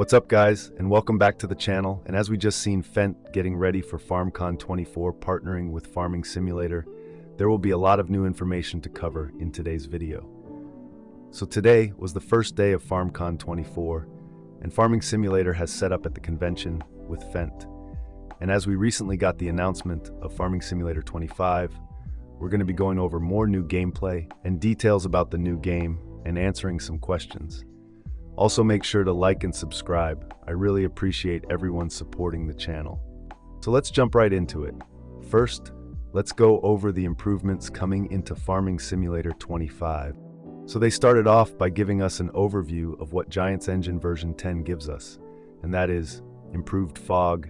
What's up, guys, and welcome back to the channel. And as we just seen Fendt getting ready for Farmcon 24, partnering with Farming Simulator, there will be a lot of new information to cover in today's video. So today was the first day of Farmcon 24, and Farming Simulator has set up at the convention with Fendt. And as we recently got the announcement of Farming Simulator 25, we're going to be going over more new gameplay and details about the new game and answering some questions. Also, make sure to like and subscribe. I really appreciate everyone supporting the channel. So let's jump right into it. First, let's go over the improvements coming into Farming Simulator 25. So they started off by giving us an overview of what Giants Engine version 10 gives us, and that is improved fog,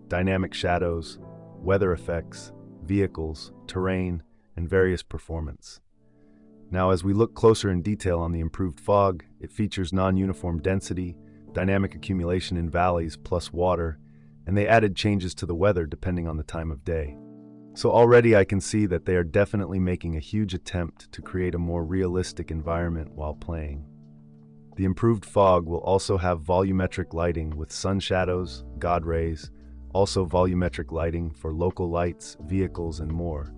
dynamic shadows, weather effects, vehicles, terrain, and various performance. Now, as we look closer in detail on the improved fog, it features non-uniform density, dynamic accumulation in valleys plus water, and they added changes to the weather depending on the time of day. So already I can see that they are definitely making a huge attempt to create a more realistic environment while playing. The improved fog will also have volumetric lighting with sun shadows, God rays, also volumetric lighting for local lights, vehicles, and more.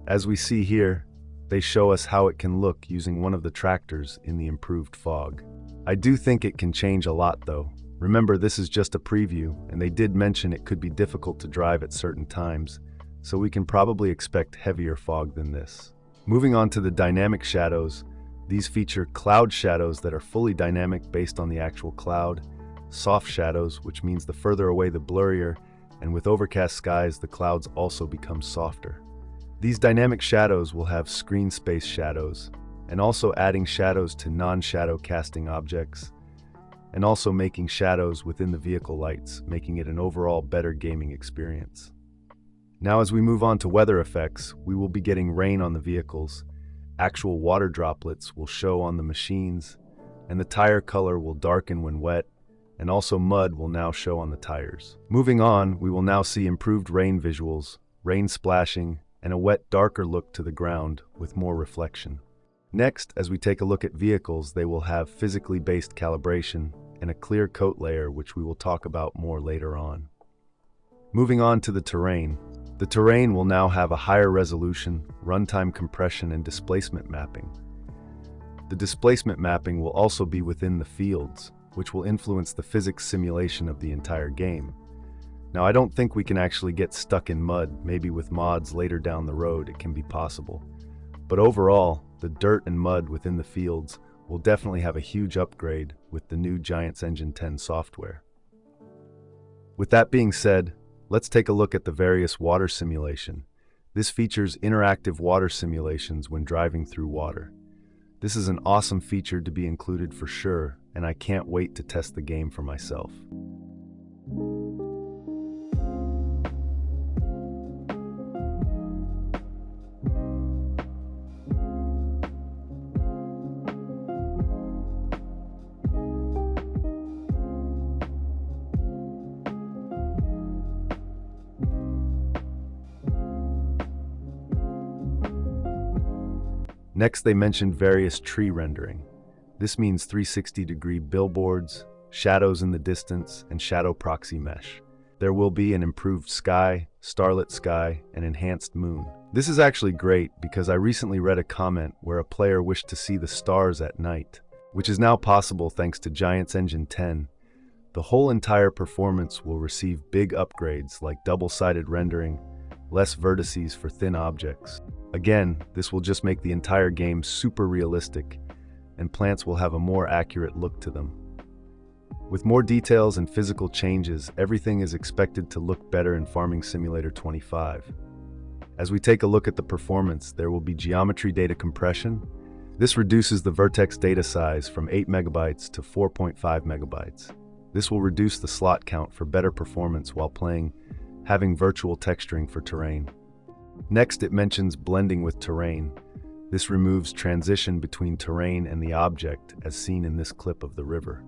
As we see here, they show us how it can look using one of the tractors in the improved fog. I do think it can change a lot though. Remember, this is just a preview, and they did mention it could be difficult to drive at certain times, so we can probably expect heavier fog than this. Moving on to the dynamic shadows, these feature cloud shadows that are fully dynamic based on the actual cloud, soft shadows, which means the further away the blurrier, and with overcast skies the clouds also become softer. These dynamic shadows will have screen space shadows, and also adding shadows to non-shadow casting objects, and also making shadows within the vehicle lights, making it an overall better gaming experience. Now as we move on to weather effects, we will be getting rain on the vehicles, actual water droplets will show on the machines, and the tire color will darken when wet, and also mud will now show on the tires. Moving on, we will now see improved rain visuals, rain splashing, and a wet, darker look to the ground with more reflection. Next, as we take a look at vehicles, they will have physically based calibration and a clear coat layer, which we will talk about more later on. Moving on to the terrain will now have a higher resolution, runtime compression, and displacement mapping. The displacement mapping will also be within the fields, which will influence the physics simulation of the entire game. Now, I don't think we can actually get stuck in mud. Maybe with mods later down the road it can be possible. But overall, the dirt and mud within the fields will definitely have a huge upgrade with the new Giants Engine 10 software. With that being said, let's take a look at the various water simulation. This features interactive water simulations when driving through water. This is an awesome feature to be included for sure, and I can't wait to test the game for myself. Next, they mentioned various tree rendering. This means 360-degree billboards, shadows in the distance, and shadow proxy mesh. There will be an improved sky, starlit sky, and enhanced moon. This is actually great because I recently read a comment where a player wished to see the stars at night, which is now possible thanks to Giants Engine 10. The whole entire performance will receive big upgrades like double-sided rendering, less vertices for thin objects. Again, this will just make the entire game super realistic, and plants will have a more accurate look to them. With more details and physical changes, everything is expected to look better in Farming Simulator 25. As we take a look at the performance, there will be geometry data compression. This reduces the vertex data size from 8 megabytes to 4.5 megabytes. This will reduce the slot count for better performance while playing, having virtual texturing for terrain. Next, it mentions blending with terrain. This removes transition between terrain and the object, as seen in this clip of the river.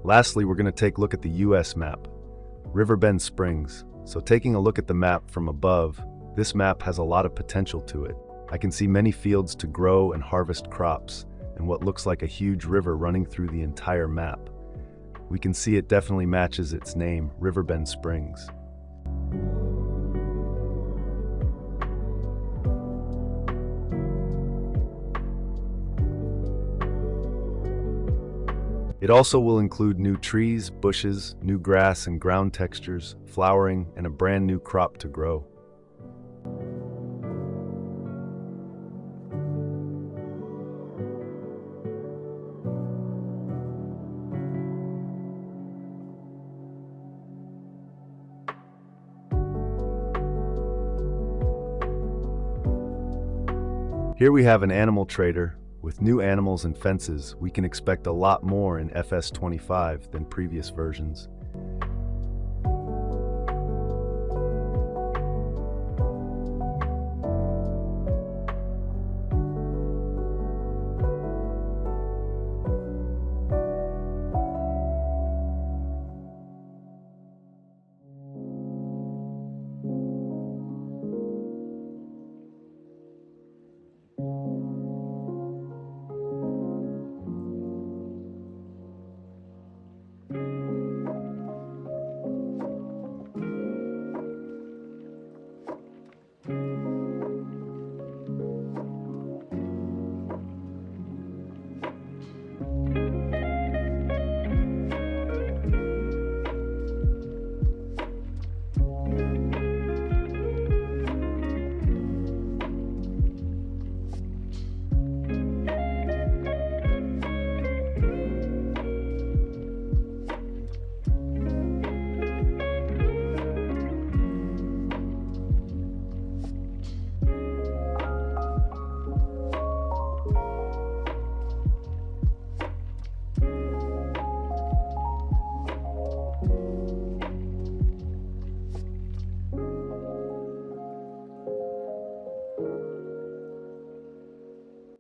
Lastly, we're going to take a look at the US map, Riverbend Springs. So taking a look at the map from above, this map has a lot of potential to it. I can see many fields to grow and harvest crops, and what looks like a huge river running through the entire map. We can see it definitely matches its name, Riverbend Springs. It also will include new trees, bushes, new grass and ground textures, flowering, and a brand new crop to grow. Here we have an animal trader. With new animals and fences, we can expect a lot more in FS25 than previous versions.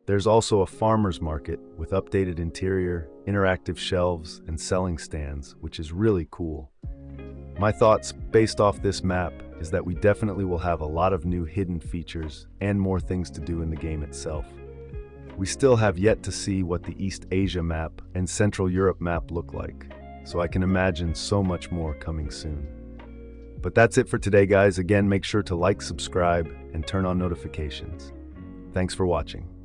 There's also a farmer's market with updated interior, interactive shelves, and selling stands, which is really cool. My thoughts based off this map is that we definitely will have a lot of new hidden features and more things to do in the game itself. We still have yet to see what the East Asia map and Central Europe map look like, so I can imagine so much more coming soon. But that's it for today, guys. Again, make sure to like, subscribe, and turn on notifications. Thanks for watching.